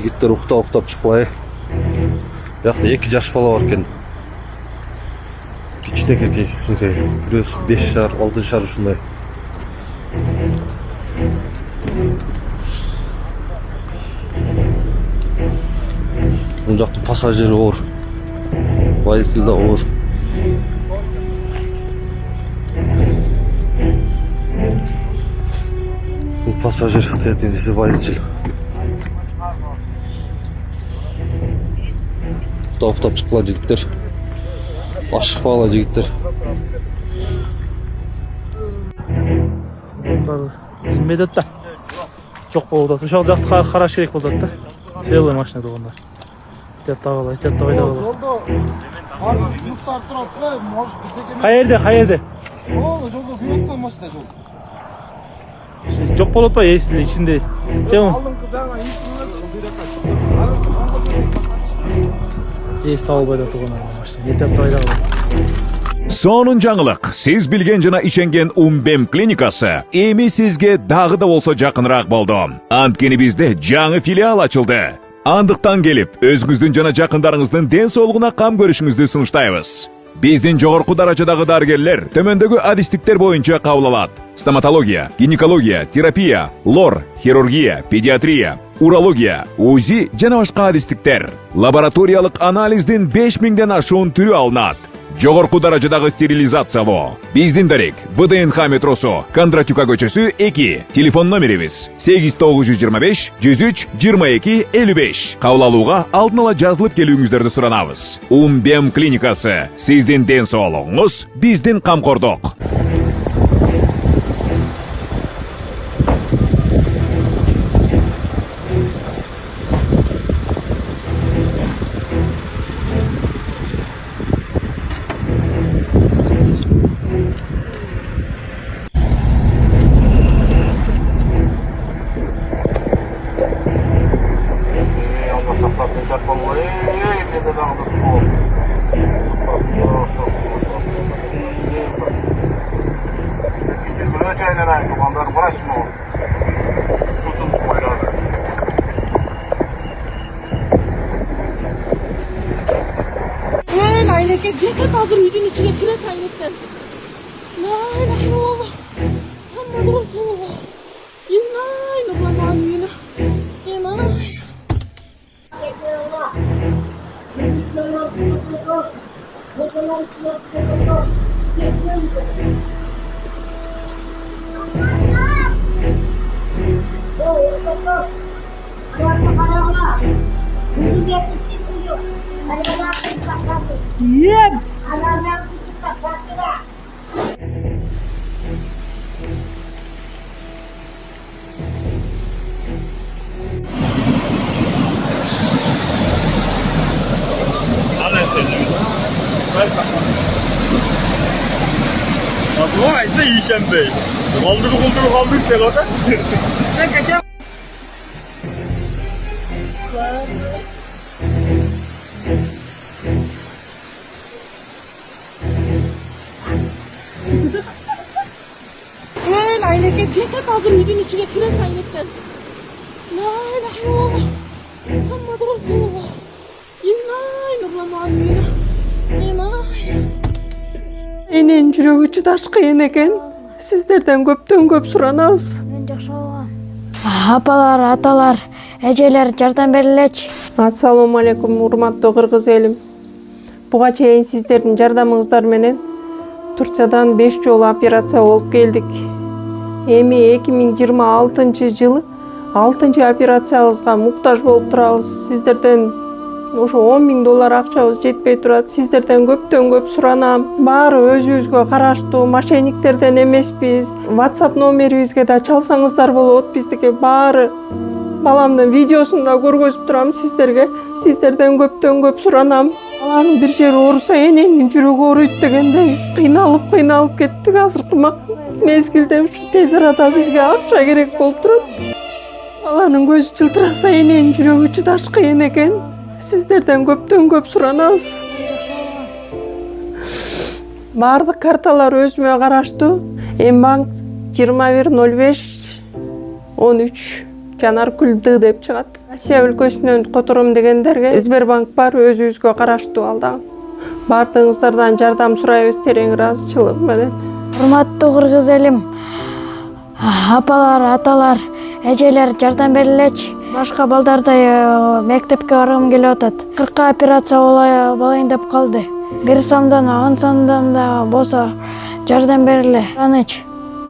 жигиттер уктап чыкпай. Бияқта 2 жаш бала бар екен. Кичинекей, бирөөсү 5 жаш, 6 жаш ушундай. Мына жакта пассажир оор. Водитель да оор. Бул пассажир, тетинде водитель. Уктап чыккыла жигиттер. Ашыкпагыла жигиттер. Медет да. Жок болуп атат. Ошол жакты караш керек болуп атат да. Целый машина болгондор. Теттагыла, теттабайдагыла. Жолдо сыныптар турат го, может биздеке. Каерде? Жолдо күйөткөн машина жол. Жок болуп атпайбы эсин ичинде? Жөн. Эс табылбай да турган машина. Теттабайдагыла. Сонун жаңылык. Сиз билген жана ишенген Умбем клиникасы эми сизге дагы да болсо жакыныраак болду. Анткени бизде жаңы филиал ачылды. Андыктан келип, өзүңүздүн жана жакындарыңыздын ден соолугуна кам көрүшүңүздү сунуштайбыз. Биздин жогорку даражадагы дарыгерлер төмөндөгү адистиктер боюнча кабыл алат. Стоматология, гинекология, терапия, лор, хирургия, педиатрия, урология, УЗИ жана башка адистиктер. Лабораториялык анализдин 5000ден ашуун түрү алынат. Жогорку даражадагы стерилизациялоо. Биздин дарек ВДНХ метросу, Кондратюка көчөсү 2. Телефон номерибиз 8925 103 22 55. Кабыл алууга алдын ала жазылып келүүңүздөрдү суранабыз. Умбем клиникасы. Сиздин ден соолугуңуз, биздин камкордук. Ayneke ceket hazır üydün içine kiret aynekten. La ilahe illallah. Muhammed Resulullah. İnay nurlan amine. İnay. Yem. Vay, ne yiyeceğim bey? Kaldır sen orada. Ne kaçam? Ayneke ceket hazır üydün içine kiret aynekten. La ilahe illallah. Muhammed Resulullah. İnay nurlan amine. İnay. Enen жүрөгү чыдаш кыйын экен. Сиздерден көптөн суранабыз. Апалар, аталар, эжелер жардам берилечи. Ассаламу алейкум, урматтуу кыргыз элим. Буга чейин сиздердин жардамыңыздар менен Турциядан 5 жолу операция болуп келдик. Эми 2026-жылы 6-чы операциябызга муктаж болуп турабыз. Сиздерден ошо $10.000 акчабыз жетпей турат. Сиздерден көптөн суранам. Баары өзүбүзгө караштуу, мошенниктерден эмеспиз. WhatsApp номерибизге да чалсаңыздар болот. Биздики баары баламдын видеосун да көргөзүп турам сиздерге. Сиздерден көптөн суранам. Баланын бир жери ооруса эненин жүрөгү ооруйт дегендей кыйналып кеттик. Азыркы мезгилде ушу тез арада бизге акча керек болуп турат. Баланын көзү жылтыраса эненин жүрөгү чыдаш кыйын экен. Сиздерден көптөн суранабыз. Бардык карталар өзүмө караштуу. Эмбанк 2105 13 Жанар күл ды деп чыгат. Россия өлкөсүнөн котором дегендерге Сбербанк бар, өзүбүзгө караштуу алдаган. Бардыгыңыздардан жардам сурайбыз терең ыраазычылык менен. Урматтуу кыргыз элим, апалар, аталар, эжелер жардам берилечи. Башка балдардай мектепке баргым келип атат. 40 операция болайын деп калды. 1 сомдон 10 сомдон да болсо жардам бериле. Аныч.